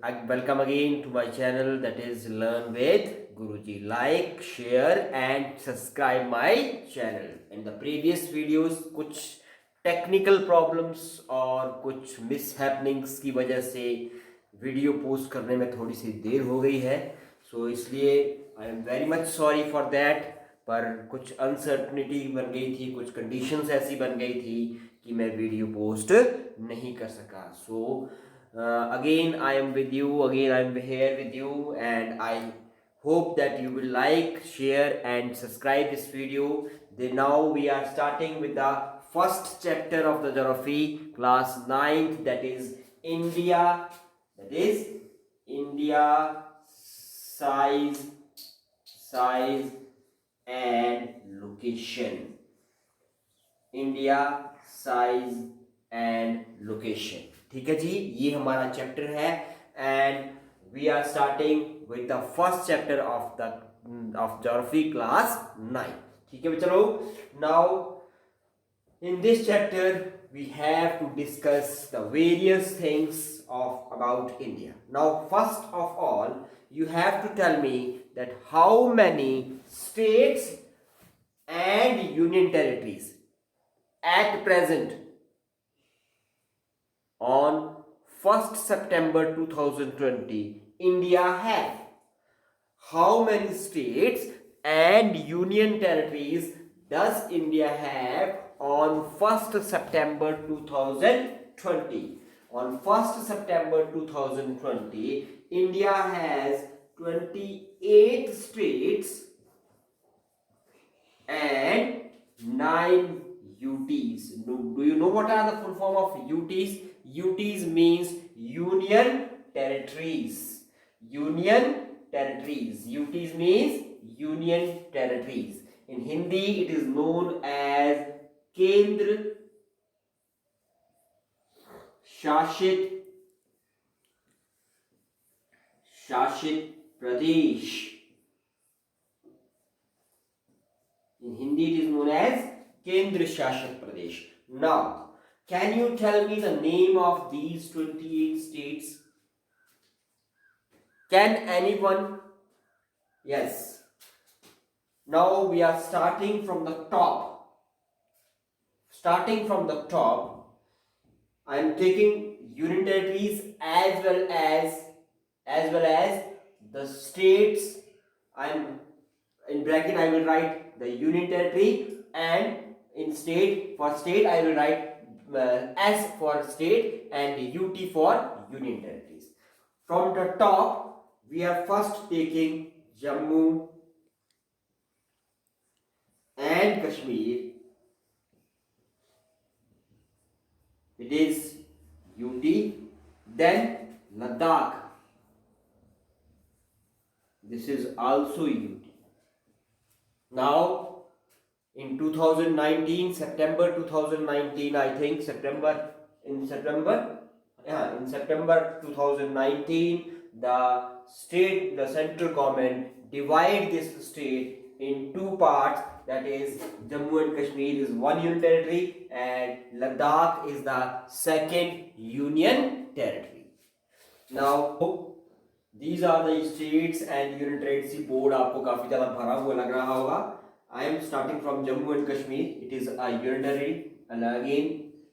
welcome again to my channel, that is Learn with Guruji. Like, share and subscribe my channel. In the previous videos कुछ technical problems और कुछ मिसहैपनिंग्स की वजह से video post करने में थोड़ी सी देर हो गई है, सो इसलिए I am very much sorry for that. पर कुछ अनसर्टनिटी बन गई थी, कुछ कंडीशंस ऐसी बन गई थी कि मैं वीडियो पोस्ट नहीं कर सका। सो again I am with you, again I am here with you, and I hope that you will like, share and subscribe this video. Then now we are starting with the first chapter of the geography class 9th, that is India, that is India, size and location. India, size and location. ठीक है जी, ये हमारा chapter है and we are starting with the first chapter of geography class 9। ठीक है, चलो now in this chapter we have to discuss the various things of about India. Now first of all you have to tell me that how many states and union territories at present on 1st September 2020 India have. How many states and union territories does India have on 1st September 2020? On 1st September 2020 India has 28 states and 9 UTs. Do you know what are the full form of UTs? UTs means Union Territories. Union Territories. UTs means Union Territories. In Hindi it is known as Kendra Shashit Pradesh. In Hindi it is known as Kendra Shashit Pradesh. Now, can you tell me the name of these 28 states? Can anyone? Yes. Now we are starting from the top. Starting from the top, I am taking union territories as well as the states. I am in bracket I will write the union territory, and in state, for state I will write S for state and UT for union territories. From the top we are first taking Jammu and Kashmir. It is UT. Then Ladakh. This is also UT. Now in 2019, September 2019, I think in September 2019, the central government divide this state in two parts, that is Jammu and Kashmir is one union territory and Ladakh is the second union territory. Now these are the states and union territories. Board आपको काफी ज्यादा भरा हुआ लग रहा होगा. I am starting from Jammu and Kashmir. It is a union territory, and again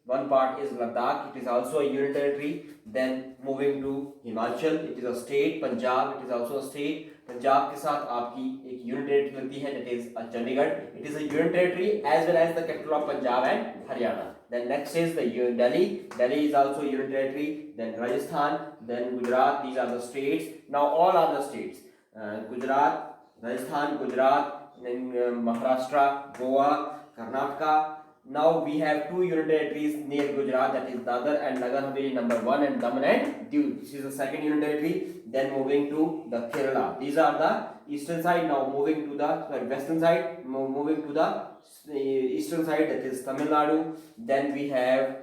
one part is Ladakh. It is also a union territory. Then moving to Himachal, it is a state. Punjab, it is also a state. Punjab के साथ आपकी एक union territory लगती है, that is Chandigarh. It is a union territory as well as the capital of Punjab and Haryana. Then next is the Delhi. Delhi is also a union territory. Then Rajasthan, then Gujarat. These are the states. Now all are the states. Gujarat, Rajasthan, Gujarat. Then Maharashtra, Goa, Karnataka. Now we have two union territories near Gujarat, that is Dadar and Nagar Haveli number 1 and Daman and Diu. This is the second union territory. Then moving to the Kerala. These are the eastern side. Now moving to the western side. Moving to the eastern side, that is Tamil Nadu. Then we have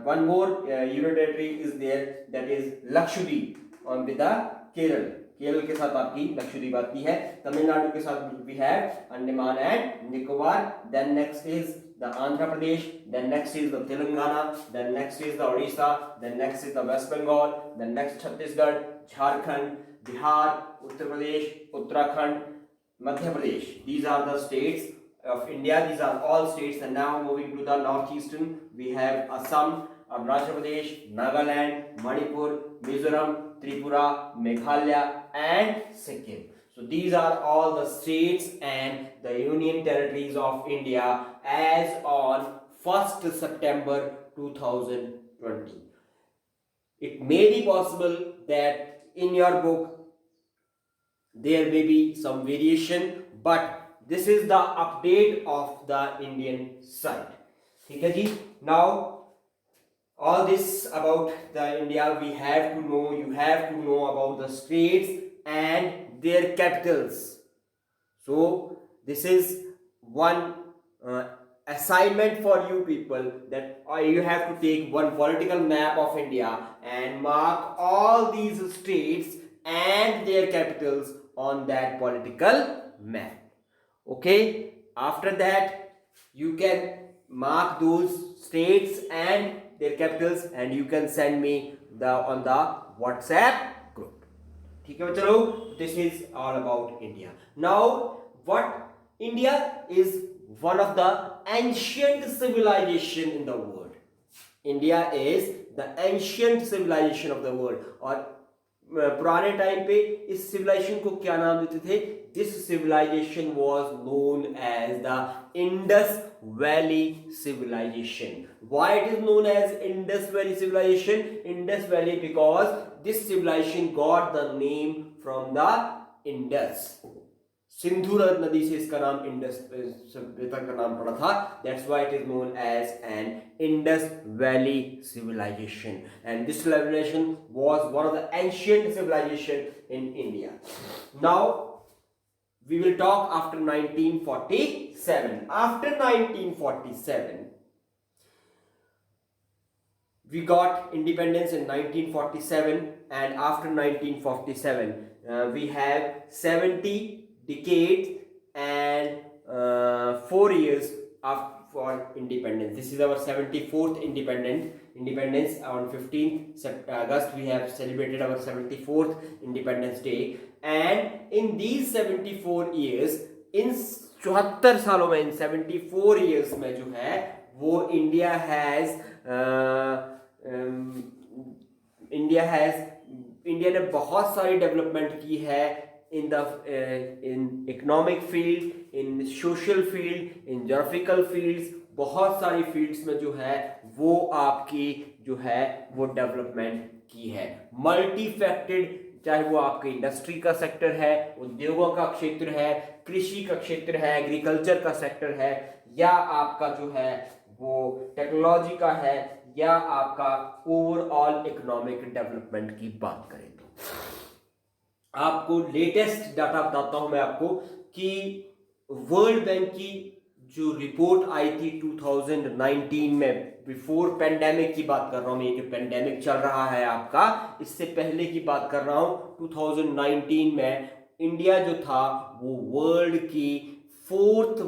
one more union territory is there, that is Lakshadweep on with the Kerala. Kerala के साथ आपकी लक्षद्वीप आती है. तमिलनाडु के साथ we have Andaman and Nicobar. Then next is the Andhra Pradesh, then next is the Telangana, then next is the Odisha, then next is the West Bengal, then next Chhattisgarh, Jharkhand, Bihar, Uttar Pradesh, Uttarakhand, Madhya Pradesh. These are the states of India. These are all states. And now moving to the northeastern, we have Assam, Arunachal Pradesh, Nagaland, Manipur, Mizoram, Tripura, Meghalaya and Sikkim. So these are all the states and the union territories of India as on 1st September 2020. It may be possible that in your book there may be some variation, but this is the update of the Indian side. ठीक है जी. Now all this about the India we have to know. You have to know about the states and their capitals. So this is one assignment for you people, that you have to take one political map of India and mark all these states and their capitals on that political map. Okay, after that you can mark those states and their capitals and you can send me on the WhatsApp group. ठीक है चलो, this is all about India. Now what India is one of the ancient civilization in the world. India is the ancient civilization of the world. और पुराने time पे इस civilisation को क्या नाम देते थे? This civilization was known as the Indus Valley civilization. Why it is known as Indus Valley civilization? Indus Valley because this civilization got the name from the Indus. Sindhu नदी से इसका नाम इंडस सभ्यता का नाम पड़ा था. That's why it is known as an Indus Valley civilization. And this civilization was one of the ancient civilization in India. Now we will talk after 1947. After 1947, we got independence in 1947, and after 1947, we have 70 decades and 4 years for independence. This is our 74th independence. On 15th August we have celebrated our 74th Independence Day. And in these 74 years, इन 74 सालों में, इन 74 years में जो है वो India ने बहुत सारी development की है in economic field, in social field, in geographical fields. बहुत सारी फील्ड्स में जो है वो आपकी जो है वो डेवलपमेंट की है. मल्टी फैक्टेड, चाहे वो आपके इंडस्ट्री का सेक्टर है, उद्योगों का क्षेत्र है, कृषि का क्षेत्र है, एग्रीकल्चर का सेक्टर है, या आपका जो है वो टेक्नोलॉजी का है, या आपका ओवरऑल इकोनॉमिक डेवलपमेंट की बात करें तो आपको लेटेस्ट डाटा बताता हूं मैं आपको कि वर्ल्ड बैंक की जो रिपोर्ट आई थी 2019 में, बिफोर पेंडेमिक की बात कर रहा हूं मैं, ये पेंडेमिक चल रहा है आपका, इससे पहले की बात कर रहा हूं. 2019 में इंडिया जो था वो वर्ल्ड की 4th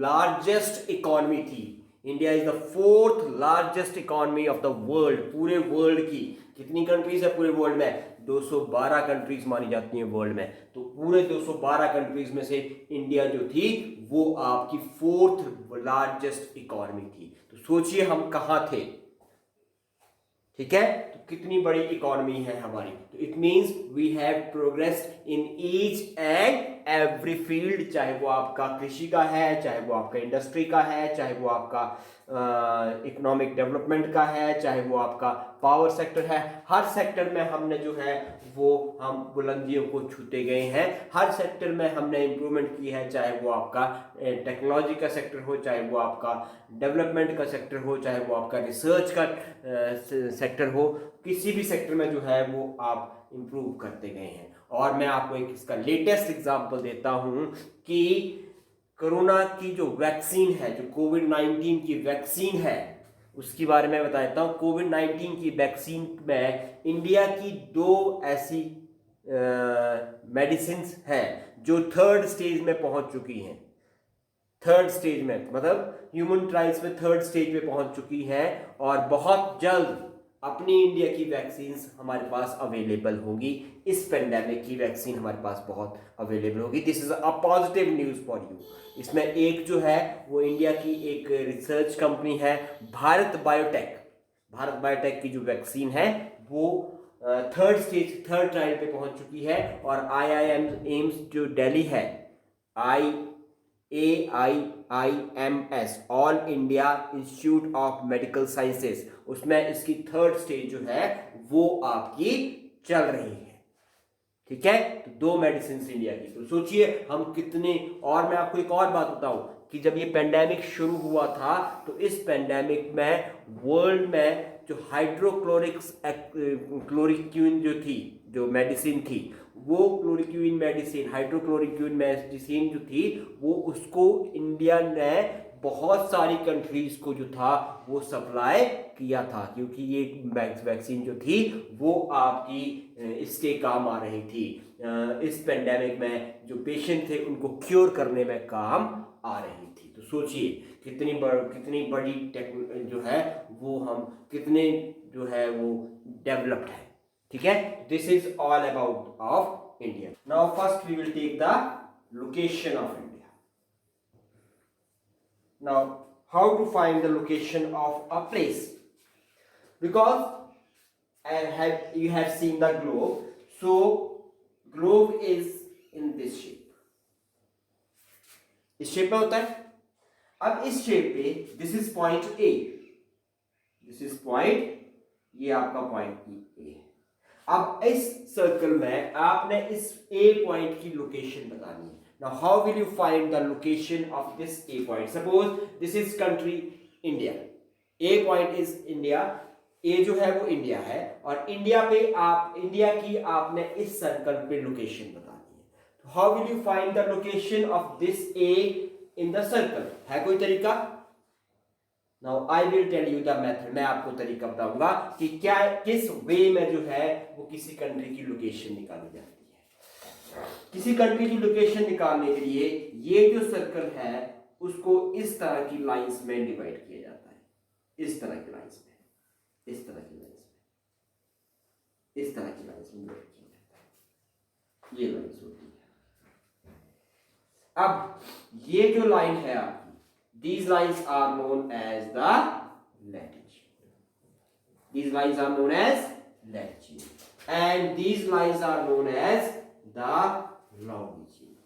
लार्जेस्ट इकोनॉमी थी. India is the 4th largest economy of the world. पूरे वर्ल्ड की कितनी कंट्रीज है पूरे वर्ल्ड में? 212 कंट्रीज मानी जाती हैं वर्ल्ड में. तो पूरे 212 कंट्रीज में से इंडिया जो थी वो आपकी 4th लार्जेस्ट इकोनॉमी थी. तो सोचिए हम कहां थे. ठीक है, तो कितनी बड़ी इकोनॉमी है हमारी. तो it means we have progressed in each and every field, चाहे वो आपका कृषि का है, चाहे वो आपका इंडस्ट्री का है, चाहे वो आपका इकोनॉमिक डेवलपमेंट का है, चाहे वो आपका पावर सेक्टर है. हर सेक्टर में हमने जो है वो हम बुलंदियों को छूते गए हैं. हर सेक्टर में हमने इम्प्रूवमेंट की है, चाहे वो आपका टेक्नोलॉजी का सेक्टर हो, चाहे वो आपका डेवलपमेंट का सेक्टर हो, चाहे वो आपका रिसर्च का सेक्टर हो. किसी भी सेक्टर में जो है वो आप इम्प्रूव करते गए हैं. और मैं आपको एक इसका लेटेस्ट एग्जांपल देता हूं कि कोरोना की जो वैक्सीन है, जो कोविड-19 की वैक्सीन है, उसके बारे में बता देता हूँ. कोविड-19 की वैक्सीन में इंडिया की 2 ऐसी मेडिसिन हैं जो 3rd स्टेज में पहुंच चुकी हैं. थर्ड स्टेज में, मतलब ह्यूमन ट्रायल्स में थर्ड स्टेज पे पहुंच चुकी हैं और बहुत जल्द अपनी इंडिया की वैक्सीन हमारे पास अवेलेबल होगी। इस पेंडेमिक की वैक्सीन हमारे पास बहुत अवेलेबल होगी। This is a positive news for you. इसमें एक जो है वो इंडिया की एक रिसर्च कंपनी है भारत बायोटेक। भारत बायोटेक की जो वैक्सीन है वो थर्ड स्टेज, थर्ड ट्रायल पे पहुंच चुकी है। और IIM एम्स जो दिल्ली है, AIIMS all India institute of medical sciences, उसमें इसकी थर्ड स्टेज जो है वो आपकी चल रही है। ठीक है, तो 2 मेडिसिन इंडिया की। तो सोचिए हम कितने। और मैं आपको एक और बात बताऊं कि जब ये पेंडेमिक शुरू हुआ था तो इस पेंडेमिक में वर्ल्ड में जो हाइड्रोक्लोरिक क्लोरिक्विन जो थी, जो मेडिसिन थी, वो क्लोरिक्विन मेडिसिन, हाइड्रोक्लोरिक्विन मेडिसिन जो थी वो उसको इंडिया ने बहुत सारी कंट्रीज को जो था वो सप्लाई किया था, क्योंकि ये वैक्सीन जो थी वो आपकी इसके काम आ रही थी। इस पेंडेमिक में जो पेशेंट थे उनको क्योर करने में काम आ रही थी। तो सोचिए कितनी बड़ी जो है वो हम कितने जो है वो डेवलप्ड है। ठीक है, this is all about of India. Now first we will take the location of India. Now, how to find the location of a place? Because you have seen the globe, so globe is in this shape. इस shape में होता है। अब इस shape पे this is point A, this is point, ये आपका point A. अब इस सर्कल में आपने इस ए पॉइंट की लोकेशन बतानी है। Now how will you find the location of this A point? Suppose this is country India. A point is India. A जो है वो इंडिया है और इंडिया पे आप, इंडिया की आपने इस सर्कल पे लोकेशन बतानी है। तो how will you find the location of this A in the circle? है कोई तरीका? Now I will tell you the method. मैं आपको तरीका बताऊंगा कि क्या किस वे में जो है वो किसी कंट्री की लोकेशन निकाली जाती है। किसी कंट्री की लोकेशन निकालने के लिए ये जो सर्कल है उसको इस तरह की लाइंस में डिवाइड किया जाता है। इस तरह की लाइंस में, इस तरह की लाइंस में, इस तरह की लाइंस में डिवाइड किया जाता है। ये लाइंस होती है। अब ये जो लाइन है आपकी, these lines are known as the latitude. These lines are known as latitude, and these lines are known as the longitude.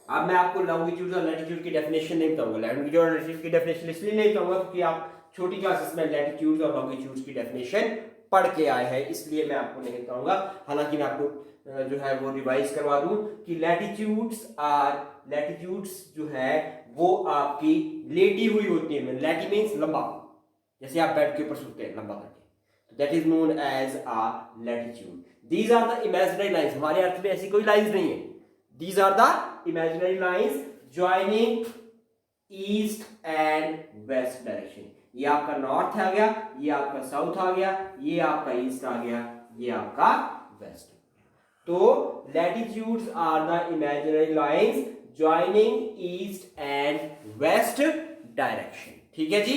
अब मैं आपको लॉन्गिट्यूड और लैटिट्यूड की डेफिनेशन नहीं बताऊंगा। लैटिट्यूड और लैटिट्यूड की डेफिनेशन इसलिए नहीं बताऊंगा क्योंकि आप छोटी क्लासेस में लैटिट्यूड और लॉन्गिट्यूड की डेफिनेशन पढ़ के आए हैं, इसलिए मैं आपको नहीं बताऊंगा। हालांकि मैं आपको जो है वो रिवाइज करवा दूं कि लैटिट्यूड्स जो है वो आपकी लेटी हुई होती है। लैटी मीन्स लंबा, जैसे आप बेड के ऊपर सोते हैं लंबा करके, that is known as a latitude. These are the imaginary lines. हमारे अर्थ में ऐसी कोई लाइंस नहीं है। These are the imaginary lines joining east and west direction. ये आपका नॉर्थ आ गया, ये आपका साउथ आ गया, ये आपका ईस्ट आ गया, ये आपका वेस्ट। तो latitudes are the imaginary lines joining east and west direction. ठीक है जी,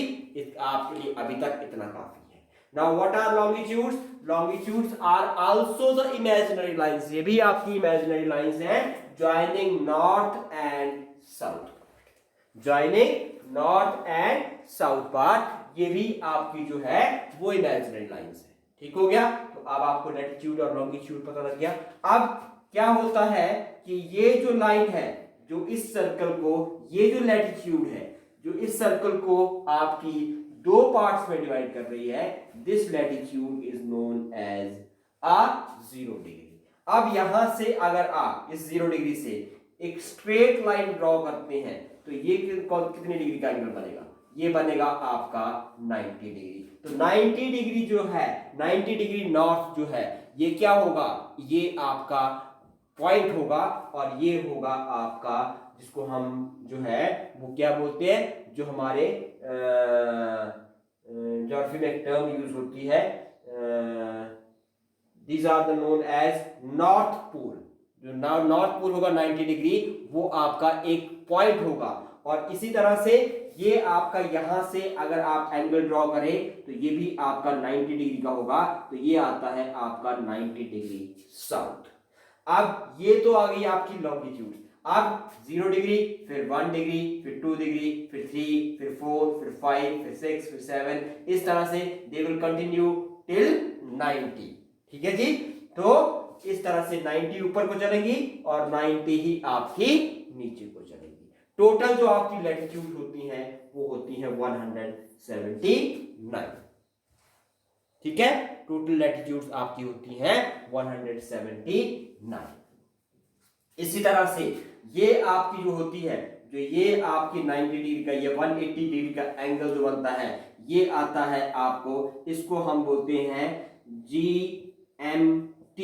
आपके लिए अभी तक इतना काफी है। Now what are longitudes? Longitudes are also the imaginary lines. ये भी आपकी imaginary lines हैं joining north and south. Joining north and south part, ये भी आपकी जो है वो imaginary lines है। ठीक हो गया? तो अब आपको latitude और longitude पता लग गया। अब क्या होता है कि ये जो लाइन है जो इस सर्कल को, ये जो latitude है जो इस सर्कल को आपकी 2 पार्ट्स में डिवाइड कर रही है, this latitude is known as a 0 degree. अब यहां से अगर आप इस 0 डिग्री से एक स्ट्रेट लाइन ड्रॉ करते हैं तो ये कितने डिग्री का एंगल बनेगा? ये बनेगा आपका 90 डिग्री। तो 90 डिग्री जो है, 90 डिग्री नॉर्थ जो है, ये क्या होगा? ये आपका पॉइंट होगा और ये होगा आपका, जिसको हम जो है वो क्या बोलते हैं, जो हमारे ज्योग्राफी में एक टर्म यूज होती है, these are the known as north pole. जो नॉर्थ पोल होगा 90 डिग्री, वो आपका एक पॉइंट होगा। और इसी तरह से ये आपका यहां से अगर आप एंगल ड्रॉ करें तो ये भी आपका 90 डिग्री का होगा, तो ये आता है आपका 90 डिग्री साउथ। अब ये तो आ गई आपकी लॉन्गिट्यूड। अब 0 डिग्री, फिर 1 डिग्री, फिर 2 डिग्री, फिर 3, फिर 4, फिर 5, फिर 6, फिर 7, इस तरह से दे विल कंटिन्यू टिल 90। ठीक है जी, तो इस तरह से 90 ऊपर को चलेंगी और 90 ही आपकी नीचे को चलेंगी। टोटल जो आपकी लैटिट्यूड होती हैं वो होती है 179। ठीक है, टोटल लैटिट्यूड्स आपकी होती हैं 179। इसी तरह से ये आपकी जो होती है, जो ये आपकी 90 डिग्री का, ये 180 डिग्री का एंगल जो बनता है, ये आता है आपको, इसको हम बोलते हैं GMT,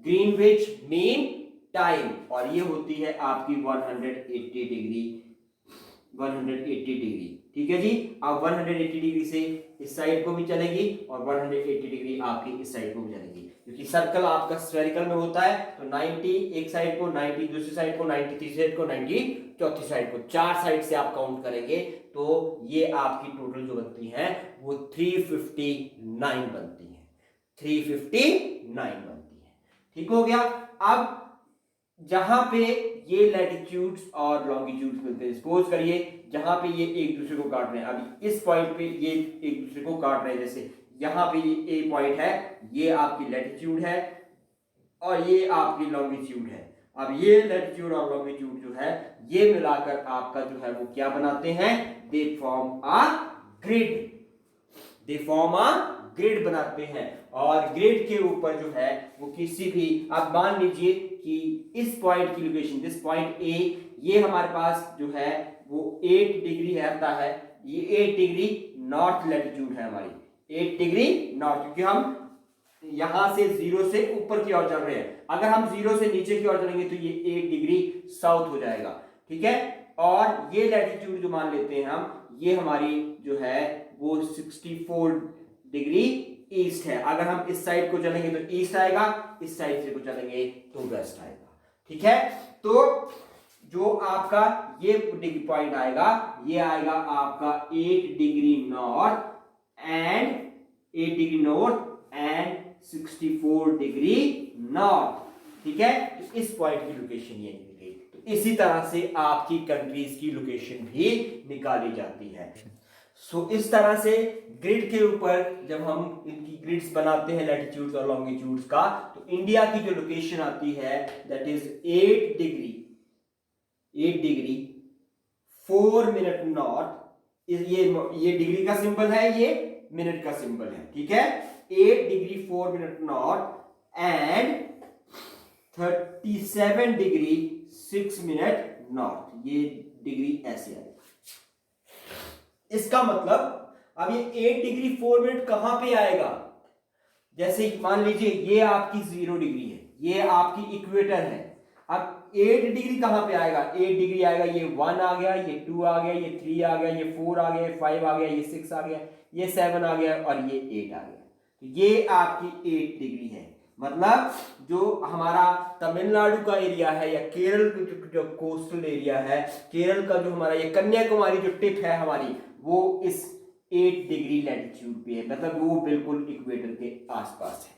ग्रीनविच मीन टाइम, और ये होती है आपकी 180 डिग्री। 180 डिग्री, ठीक है जी। अब 180 डिग्री से इस साइड को भी चलेगी और 180 डिग्री आपकी इस साइड को भी चलेगी, क्योंकि सर्कल आपका स्फेरिकल में होता है। तो 90 एक साइड को, 90 दूसरी साइड को, 90 तीसरी साइड को, 90 चौथी साइड को, 4 साइड से आप काउंट करेंगे तो ये आपकी टोटल जो बनती है वो 359 बनती है। 359 बनती है। ठीक हो गया। अब जहां पे ये लैटिट्यूड्स और लॉन्गिट्यूड्स मिलते हैं, सपोज करिए जहां पे ये एक दूसरे को काट रहे हैं, अभी इस पॉइंट पे ये एक दूसरे को काट रहे हैं, जैसे यहाँ पे ये ए पॉइंट है, ये आपकी लैटिट्यूड है और ये आपकी लॉन्गिट्यूड है। अब ये लैटिट्यूड और लॉन्गिट्यूड जो है ये मिलाकर आपका जो है वो क्या बनाते हैं, they form a grid. They form a grid बनाते हैं, और ग्रिड के ऊपर जो है वो किसी भी, आप मान लीजिए कि इस पॉइंट की लोकेशन, दिस पॉइंट ए, ये हमारे पास जो है वो 8 डिग्री रहता है। ये 8 डिग्री नॉर्थ लैटिट्यूड है हमारी, 8 डिग्री नॉर्थ, क्योंकि हम यहां से 0 से ऊपर की ओर चल रहे हैं। अगर हम 0 से नीचे की ओर चलेंगे तो ये 8 डिग्री साउथ हो जाएगा। ठीक है, और ये लैटिट्यूड जो मान लेते हैं हम, ये हमारी जो है वो 64 डिग्री ईस्ट है। अगर हम इस साइड को चलेंगे तो ईस्ट आएगा, इस साइड से को चलेंगे तो वेस्ट आएगा। ठीक है, तो जो आपका ये डिग्री पॉइंट आएगा, ये आएगा आपका 8 degree north and 8 degree north and 64 degree north. ठीक है, तो इस पॉइंट की लोकेशन ये निकली। तो इसी तरह से आपकी कंट्रीज की लोकेशन भी निकाली जाती है। सो इस तरह से ग्रिड के ऊपर जब हम इनकी ग्रिड्स बनाते हैं लैटिट्यूड्स और लॉन्गिट्यूड्स का, तो इंडिया की जो लोकेशन आती है that is 8 degree 4 minute north. ये डिग्री का सिंबल है, ये मिनट का सिंबल है। ठीक है, 8 degree 4 minute north and 37 degree 6 minute north. ये डिग्री ऐसे आएगी। इसका मतलब अब ये 8 डिग्री 4 मिनट कहां पे आएगा, जैसे मान लीजिए ये आपकी 0 डिग्री है, ये आपकी इक्वेटर है। अब 8 डिग्री कहां पे आएगा, 8 डिग्री आएगा, ये 1 आ गया, ये 2 आ गया, ये 3 आ गया, ये 4 आ गया, ये 5 आ गया, ये 6 आ गया, ये 7 आ गया और ये 8 आ गया। तो ये आपकी 8 डिग्री है। मतलब जो हमारा तमिलनाडु का एरिया है या केरल जो कोस्टल एरिया है, केरल का जो हमारा ये कन्याकुमारी जो टिप है हमारी, वो इस 8 डिग्री लैटिट्यूड पे है। मतलब वो बिल्कुल इक्वेटर के आसपास है।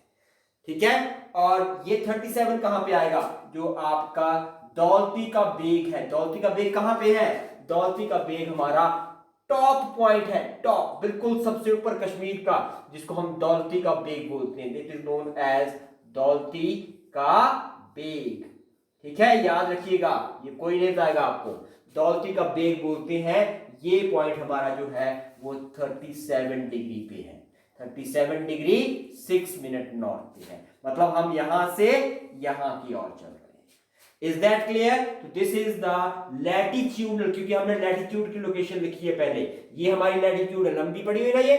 ठीक है, और ये 37 कहां पे आएगा, जो आपका दौलती का बेग है। दौलती का बेग कहां पे है, दौलती का बेग हमारा टॉप पॉइंट है, टॉप बिल्कुल सबसे ऊपर कश्मीर का, जिसको हम दौलती का बेग बोलते हैं। इट इज नोन एज दौलती का बेग। ठीक है, याद रखिएगा, ये कोई नहीं बताएगा आपको, दौलती का बेग बोलते हैं। ये पॉइंट हमारा जो है वो 37 डिग्री पे है, 37 डिग्री 6 मिनट नॉर्थ पे है। मतलब हम यहां से यहां की ओर चल रहे हैं। Is that clear? तो दिस इज द लैटिट्यूडल, क्योंकि हमने लैटिट्यूड की लोकेशन लिखी है पहले। ये हमारी लैटिट्यूड है, लंबी पड़ी हुई ना, ये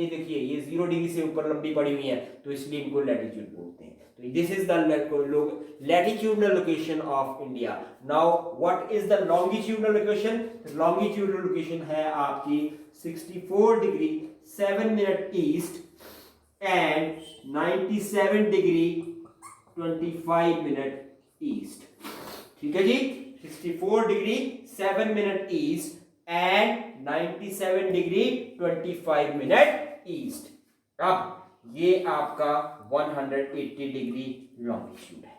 देखिए, ये 0 डिग्री से ऊपर लंबी पड़ी हुई है, तो इसलिए इनको लैटिट्यूड बोलते हैं। तो this is the latitudinal location of India. Now what is the longitudinal location? Longitudinal location है आपकी 64 degree 7 minute east and 97 degree 25 minute east. ठीक है जी, 64 degree 7 minute east and 97 degree 25 minute east. अब ये आपका 180 डिग्री लॉन्गिट्यूड है।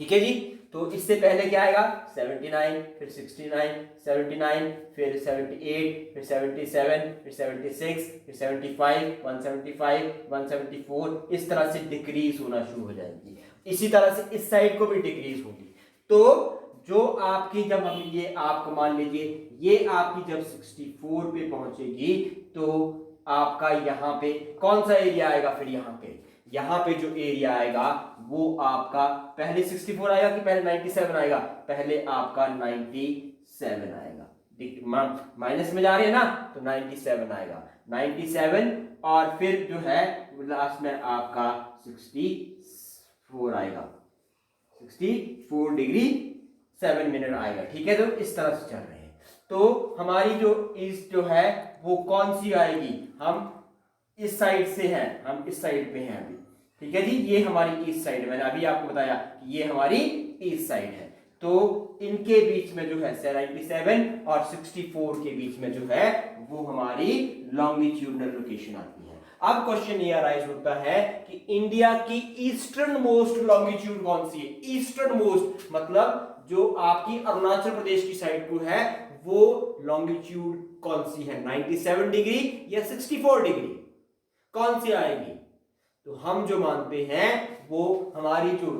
ठीक है जी, तो इससे पहले क्या आएगा 79, फिर 69, 79, फिर 78, फिर 77, फिर 76, फिर 75, 175, 174, इस तरह से डिक्रीज होना शुरू हो जाएगी। इसी तरह से इस साइड को भी डिक्रीज होगी। तो जो आपकी जब हम ये आपको मान लीजिए ये आपकी जब 64 पे पहुंचेगी तो आपका यहाँ पे कौन सा एरिया आएगा, फिर यहाँ पे जो एरिया आएगा वो आपका पहले 64 आएगा कि पहले 97 आएगा, पहले आपका 97 आएगा। माइनस में जा रही है ना, तो 97 आएगा, 97 और फिर जो है लास्ट में आपका 64 आएगा, 64 डिग्री 7 मिनट आएगा। ठीक है, तो इस तरह से चल रहे हैं। तो हमारी जो ईस्ट जो है वो कौन सी आएगी, हम इस साइड से हैं, हम इस साइड पे हैं अभी। ठीक है जी, ये हमारी ईस्ट साइड, मैंने अभी आपको बताया कि ये हमारी ईस्ट साइड है। तो इनके बीच में जो है 97 और 64 के बीच में जो है वो हमारी लॉन्गिट्यूडनल लोकेशन आती है। अब क्वेश्चन ये अराइज होता है कि इंडिया की ईस्टर्न मोस्ट लॉन्गिट्यूड कौन सी है। ईस्टर्न मोस्ट मतलब जो आपकी अरुणाचल प्रदेश की साइड को है वो लॉन्गिट्यूड कौन सी है, 97 डिग्री या 64 डिग्री, कौन सी आएगी। तो हम जो मानते हैं वो हमारी जो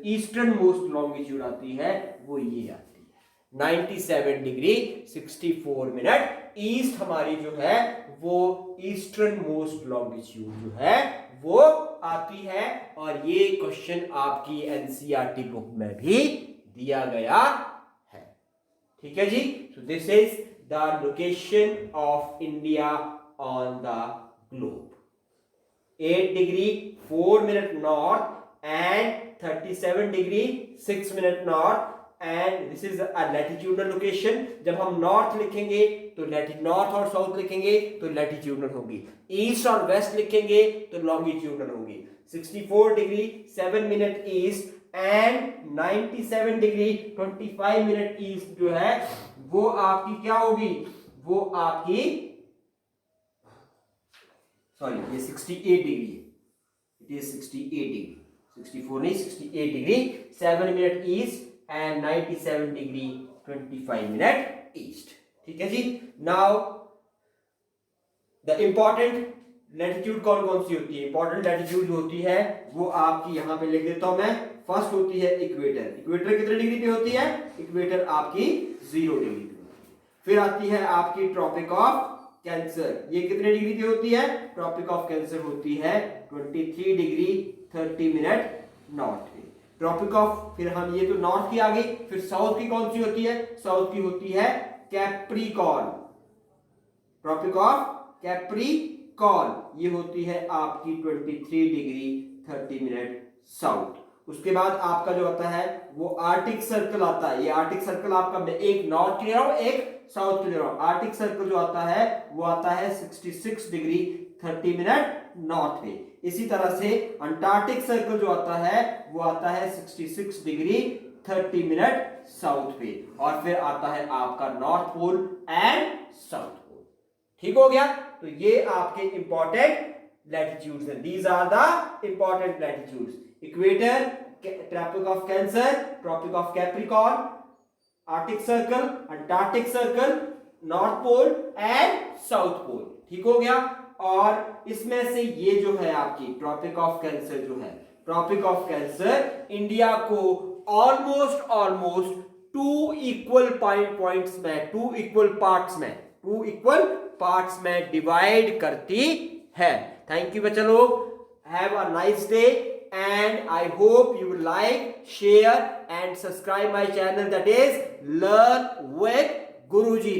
ईस्टर्न मोस्ट लॉन्गिट्यूड आती है वो ये आती है 97 डिग्री 64 मिनट ईस्ट। हमारी जो है वो ईस्टर्न मोस्ट लॉन्गिट्यूड जो है वो आती है। और ये क्वेश्चन आपकी एनसीईआरटी बुक में भी दिया गया है। ठीक है जी, so this is the location of India on the globe. 8 degree 4 minute north and 37 degree 6 minute north and this is a latitudinal location. जब हम नॉर्थ लिखेंगे तो नॉर्थ और साउथ लिखेंगे तो लैटिट्यूडनल होगी, ईस्ट और वेस्ट लिखेंगे तो लॉन्गिट्यूडनल होगी। 64 degree 7 minute east and 97 degree 25 minute east जो है वो आपकी क्या होगी, वो आपकी सॉरी ये 68 डिग्री है, इट इज 68 डिग्री, 64 नहीं 68 degree 7 minute east and 97 degree 25 minute east. ठीक है जी, नाउ द इंपॉर्टेंट लैटिट्यूड कौन कौन सी होती है। इंपॉर्टेंट लैटिट्यूड जो होती है वो आपकी यहां पे लिख देता हूं मैं। फर्स्ट होती है इक्वेटर। इक्वेटर कितने डिग्री पे होती है, इक्वेटर आपकी 0 डिग्री पे होती है। फिर आती है आपकी ट्रॉपिक ऑफ कैंसर, ये कितने डिग्री पे होती है, ट्रॉपिक ऑफ कैंसर होती है 23 डिग्री 30 मिनट नॉर्थ पे। ट्रॉपिक ऑफ, फिर हम ये तो नॉर्थ की आ गई, फिर साउथ की कौन सी होती है, साउथ की होती है कैप्रिकॉर्न, ट्रॉपिक ऑफ कैप्रिकॉर्न, ये होती है आपकी 23 डिग्री 30 मिनट साउथ। उसके बाद आपका जो आता है वो आर्टिक सर्कल आता है। ये आर्टिक सर्कल आपका, मैं एक नॉर्थ के ले रहा हूं एक साउथ के ले रहा हूं। आर्टिक सर्कल जो आता है वो आता है 66 डिग्री 30 मिनट नॉर्थ पे। इसी तरह से अंटार्कटिक सर्कल जो आता है वो आता है 66 डिग्री 30 मिनट साउथ पे। और फिर आता है आपका north pole and south pole. ठीक हो गया, तो ये आपके इंपॉर्टेंट लैटिट्यूड्स हैं। These are the important latitudes, equator, tropic of cancer, tropic of capricorn, arctic circle, antarctic circle, north pole and south pole. ठीक हो गया। और इसमें से ये जो है आपकी ट्रॉपिक ऑफ कैंसर जो है, ट्रॉपिक ऑफ कैंसर इंडिया को ऑलमोस्ट 2 इक्वल पॉइंट्स में, 2 इक्वल पार्ट्स में डिवाइड करती है। थैंक यू बच्चा लोग, have a nice day and I hope you will like, share and subscribe my channel, that is Learn with Guruji.